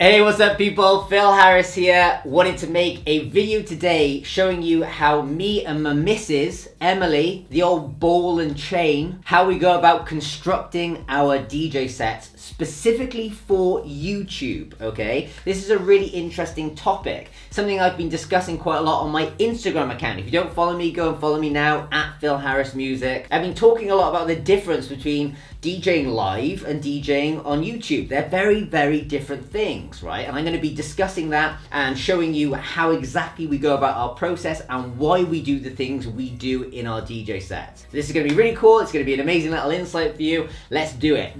Hey, what's up people? Phil Harris here. Wanted to make a video today showing you how me and my missus, Emily, the old ball and chain, how we go about constructing our DJ sets specifically for YouTube, okay? This is a really interesting topic, something I've been discussing quite a lot on my Instagram account. If you don't follow me, go and follow me now, at Phil Harris Music. I've been talking a lot about the difference between DJing live and DJing on YouTube. They're very, very different things, right? And I'm going to be discussing that and showing you how exactly we go about our process and why we do the things we do in our DJ sets. So this is going to be really cool. It's going to be an amazing little insight for you. Let's do it.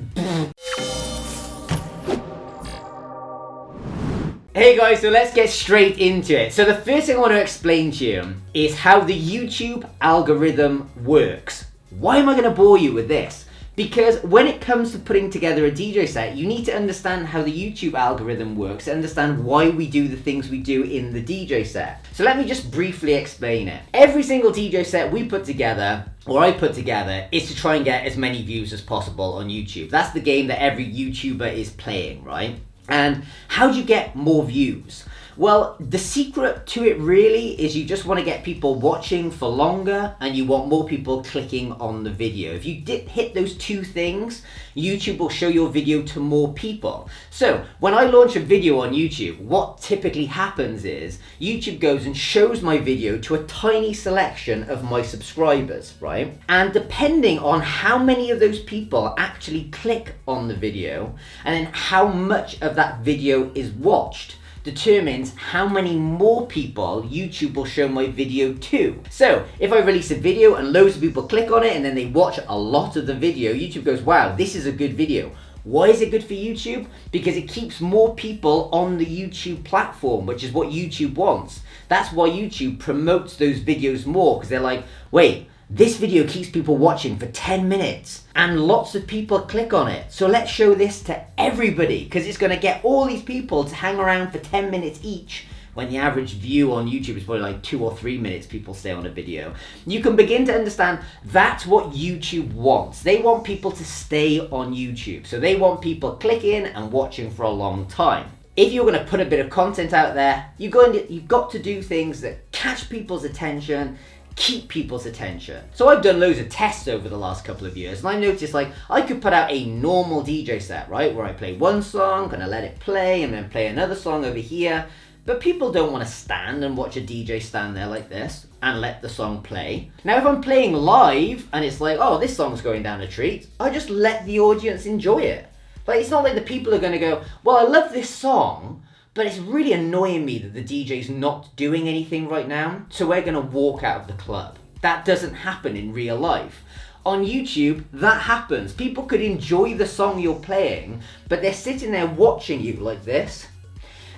Hey guys, so let's get straight into it. So the first thing I want to explain to you is how the YouTube algorithm works. Why am I going to bore you with this? Because when it comes to putting together a DJ set, you need to understand how the YouTube algorithm works, understand why we do the things we do in the DJ set. So let me just briefly explain it. Every single DJ set we put together, or I put together, is to try and get as many views as possible on YouTube. That's the game that every YouTuber is playing, right? And how do you get more views? Well, the secret to it really is you just want to get people watching for longer and you want more people clicking on the video. If you hit those two things, YouTube will show your video to more people. So when I launch a video on YouTube, what typically happens is YouTube goes and shows my video to a tiny selection of my subscribers, right? And depending on how many of those people actually click on the video and then how much of that video is watched, determines how many more people YouTube will show my video to. So if I release a video and loads of people click on it and then they watch a lot of the video, YouTube goes, wow, this is a good video. Why is it good for YouTube? Because it keeps more people on the YouTube platform, which is what YouTube wants. That's why YouTube promotes those videos more, because they're like, wait, this video keeps people watching for 10 minutes and lots of people click on it. So let's show this to everybody, because it's going to get all these people to hang around for 10 minutes each, when the average view on YouTube is probably like 2 or 3 minutes people stay on a video. You can begin to understand that's what YouTube wants. They want people to stay on YouTube. So they want people clicking and watching for a long time. If you're going to put a bit of content out there, you've got to do things that catch people's attention, keep people's attention. So I've done loads of tests over the last couple of years, and I noticed like I could put out a normal DJ set, right, where I play one song, gonna let it play, and then play another song over here. But people don't want to stand and watch a DJ stand there like this and let the song play. Now if I'm playing live and it's like, oh, this song's going down a treat, I just let the audience enjoy it. Like, it's not like the people are gonna go, well, I love this song, but it's really annoying me that the DJ's not doing anything right now, so we're gonna walk out of the club. That doesn't happen in real life. On YouTube, that happens. People could enjoy the song you're playing, but they're sitting there watching you like this.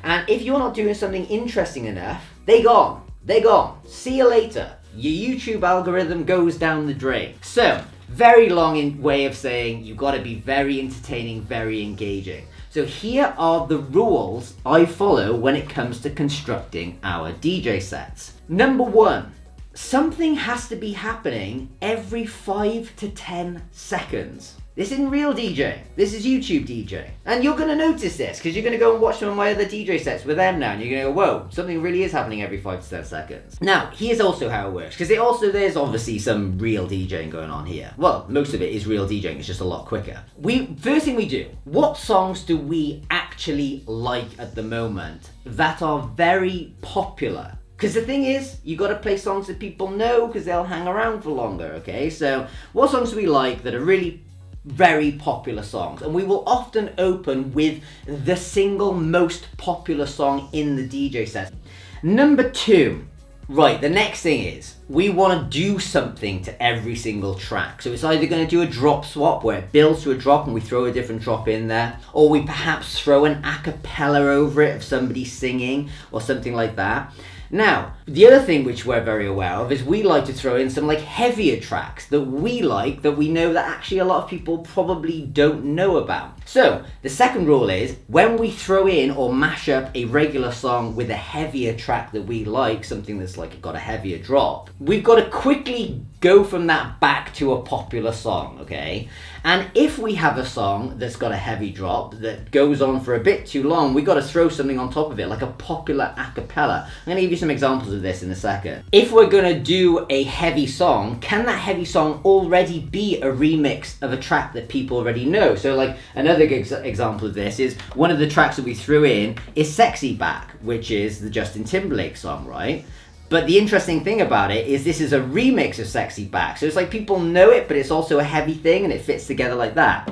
And if you're not doing something interesting enough, they're gone. They're gone. See you later. Your YouTube algorithm goes down the drain. So, very long way of saying you've got to be very entertaining, very engaging. So here are the rules I follow when it comes to constructing our DJ sets. Number 1, something has to be happening every 5 to 10 seconds. This isn't real DJ, this is YouTube DJ. And you're gonna notice this, because you're gonna go and watch some of my other DJ sets with them now, and you're gonna go, whoa, something really is happening every 5 to 10 seconds. Now, here's also how it works, because there's obviously some real DJing going on here. Well, most of it is real DJing, it's just a lot quicker. First thing we do, what songs do we actually like at the moment that are very popular? Because the thing is, you got to play songs that people know, because they'll hang around for longer, okay? So, what songs do we like that are really very popular songs? And we will often open with the single most popular song in the DJ set. Number 2, right, the next thing is we want to do something to every single track. So it's either going to do a drop swap where it builds to a drop and we throw a different drop in there, or we perhaps throw an a cappella over it of somebody singing or something like that. Now, the other thing which we're very aware of is we like to throw in some like heavier tracks that we like, that we know that actually a lot of people probably don't know about. So, the second rule is when we throw in or mash up a regular song with a heavier track that we like, something that's like got a heavier drop, we've got to quickly go from that back to a popular song, okay? And if we have a song that's got a heavy drop that goes on for a bit too long, we got to throw something on top of it, like a popular a cappella. I'm going to give you some examples of this in a second. If we're going to do a heavy song, can that heavy song already be a remix of a track that people already know? So like another example of this is one of the tracks that we threw in is Sexy Back, which is the Justin Timberlake song, right? But the interesting thing about it is this is a remix of Sexy Back. So it's like people know it, but it's also a heavy thing and it fits together like that.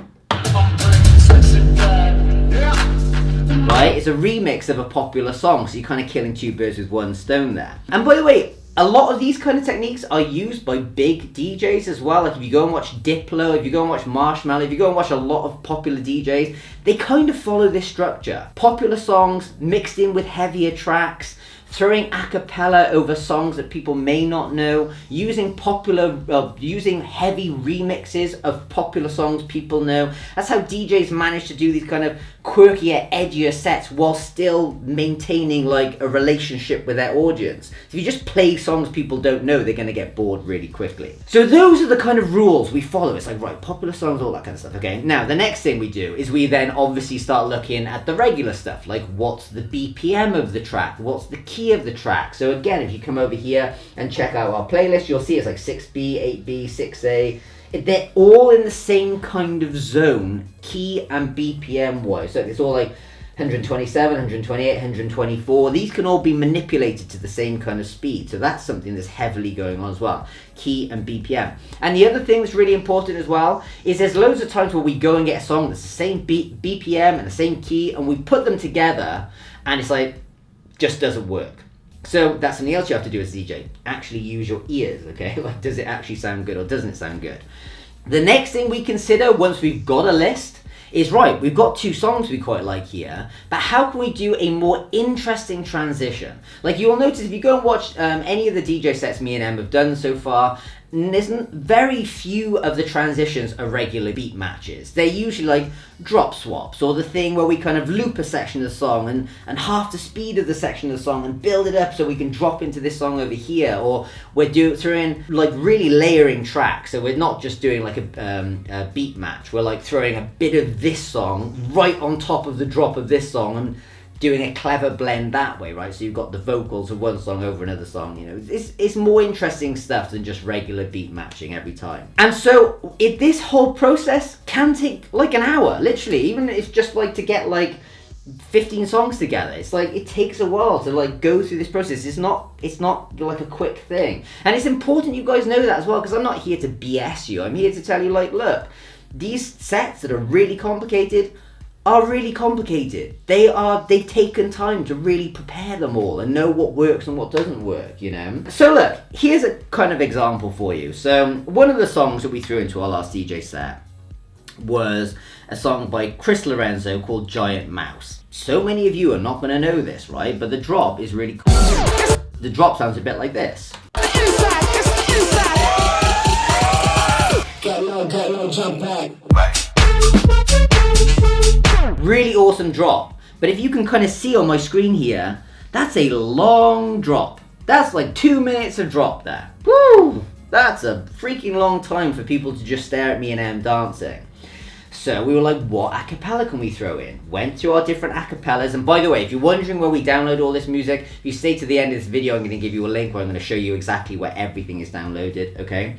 Right? It's a remix of a popular song, so you're kind of killing two birds with one stone there. And by the way, a lot of these kind of techniques are used by big DJs as well. Like if you go and watch Diplo, if you go and watch Marshmello, if you go and watch a lot of popular DJs, they kind of follow this structure. Popular songs mixed in with heavier tracks, throwing a cappella over songs that people may not know, using heavy remixes of popular songs people know. That's how DJs manage to do these kind of quirkier, edgier sets while still maintaining like a relationship with their audience. If you just play songs people don't know, they're going to get bored really quickly. So those are the kind of rules we follow. It's like, right, popular songs, all that kind of stuff, okay? Now, the next thing we do is we then obviously start looking at the regular stuff, like what's the BPM of the track, what's the key of the track. So again, if you come over here and check out our playlist, you'll see it's like 6B, 8B, 6A. They're all in the same kind of zone, key and BPM wise. So it's all like 127, 128, 124. These can all be manipulated to the same kind of speed. So that's something that's heavily going on as well, key and BPM. And the other thing that's really important as well is there's loads of times where we go and get a song that's the same BPM and the same key, and we put them together and it's like, just doesn't work. So that's something else you have to do as a DJ. Actually use your ears, okay? Like, does it actually sound good or doesn't it sound good? The next thing we consider once we've got a list is, right, we've got two songs we quite like here, but how can we do a more interesting transition? Like you'll notice if you go and watch any of the DJ sets me and Em have done so far, there's very few of the transitions are regular beat matches. They're usually like drop swaps, or the thing where we kind of loop a section of the song and half the speed of the section of the song and build it up so we can drop into this song over here, or we're throwing like really layering tracks. So we're not just doing like a beat match, we're like throwing a bit of this song right on top of the drop of this song and doing a clever blend that way, right? So you've got the vocals of one song over another song, you know. It's more interesting stuff than just regular beat matching every time. And so this whole process can take like an hour, literally, even if it's just like to get like 15 songs together. It's like it takes a while to like go through this process. It's not like a quick thing. And it's important you guys know that as well, because I'm not here to BS you. I'm here to tell you, like, look, these sets that are really complicated are really complicated. They've taken time to really prepare them all and know what works and what doesn't work, you know. So look, here's a kind of example for you. So one of the songs that we threw into our last DJ set was a song by Chris Lorenzo called Giant Mouse. So many of you are not going to know this, right? But the drop is really cool. The drop sounds a bit like this. Get low, jump back. Really awesome drop. But if you can kind of see on my screen here, that's a long drop. That's like 2 minutes of drop there. Woo! That's a freaking long time for people to just stare at me and Em dancing. So we were like, what a cappella can we throw in? Went through our different a cappellas. And by the way, if you're wondering where we download all this music, if you stay to the end of this video, I'm going to give you a link where I'm going to show you exactly where everything is downloaded, okay?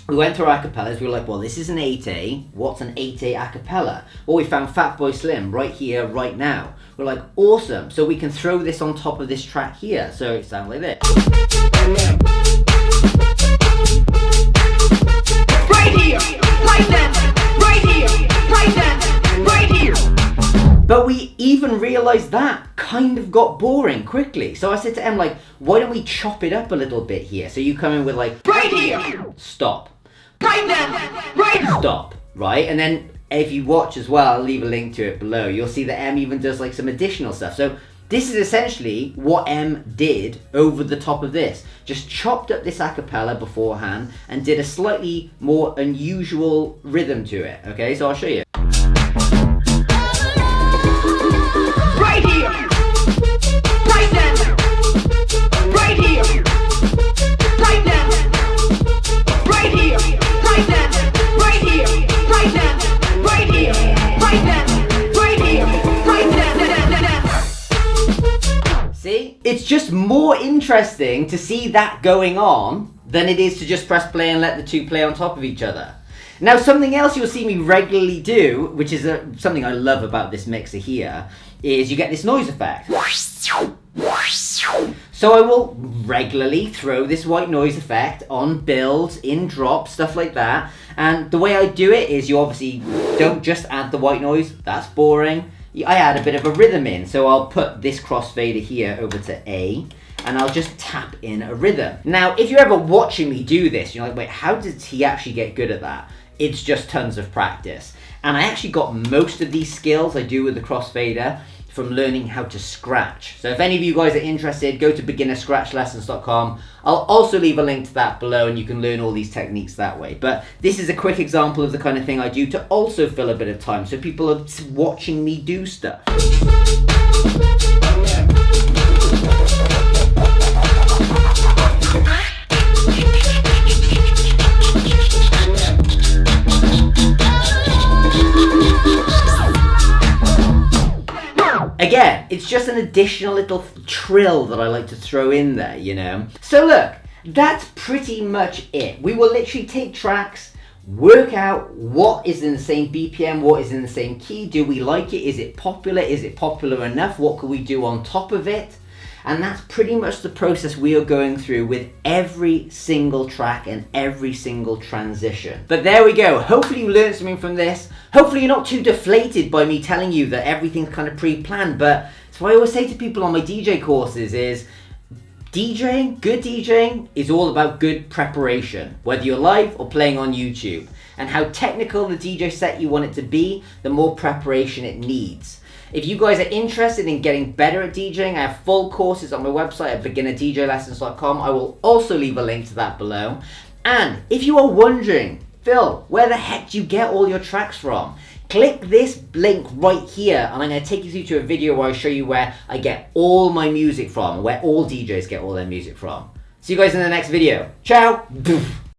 We went through our acapellas. We were like, well, this is an 8A. What's an 8A acapella? Well, we found Fatboy Slim right here, right now. We're like, awesome. So we can throw this on top of this track here. So it sounds like this. Right here, right then, right here, right then, right here. But we even realized that kind of got boring quickly. So I said to Em, like, why don't we chop it up a little bit here? So you come in with like, right here, stop. Right then, right, stop, right? And then if you watch as well, I'll leave a link to it below, you'll see that Em even does like some additional stuff. So this is essentially what Em did over the top of this. Just chopped up this a cappella beforehand and did a slightly more unusual rhythm to it, okay? So I'll show you. Right here, right then, right here, right then, right It's just more interesting to see that going on than it is to just press play and let the two play on top of each other. Now, something else you'll see me regularly do, which is something I love about this mixer here, is you get this noise effect. So I will regularly throw this white noise effect on builds, in drops, stuff like that. And the way I do it is you obviously don't just add the white noise, that's boring. I add a bit of a rhythm in, so I'll put this crossfader here over to A, and I'll just tap in a rhythm. Now, if you're ever watching me do this, you're like, wait, how did he actually get good at that? It's just tons of practice. And I actually got most of these skills I do with the crossfader from learning how to scratch. So if any of you guys are interested, go to beginnerscratchlessons.com. I'll also leave a link to that below and you can learn all these techniques that way. But this is a quick example of the kind of thing I do to also fill a bit of time so people are watching me do stuff. Again, it's just an additional little trill that I like to throw in there, you know? So look, that's pretty much it. We will literally take tracks, work out what is in the same BPM, what is in the same key, do we like it, is it popular enough, what can we do on top of it? And that's pretty much the process we are going through with every single track and every single transition. But there we go. Hopefully you learned something from this. Hopefully you're not too deflated by me telling you that everything's kind of pre-planned. But that's what I always say to people on my DJ courses is DJing, good DJing is all about good preparation, whether you're live or playing on YouTube. And how technical the DJ set you want it to be, the more preparation it needs. If you guys are interested in getting better at DJing, I have full courses on my website at beginnerdjlessons.com. I will also leave a link to that below. And if you are wondering, Phil, where the heck do you get all your tracks from? Click this link right here and I'm going to take you through to a video where I show you where I get all my music from, where all DJs get all their music from. See you guys in the next video. Ciao!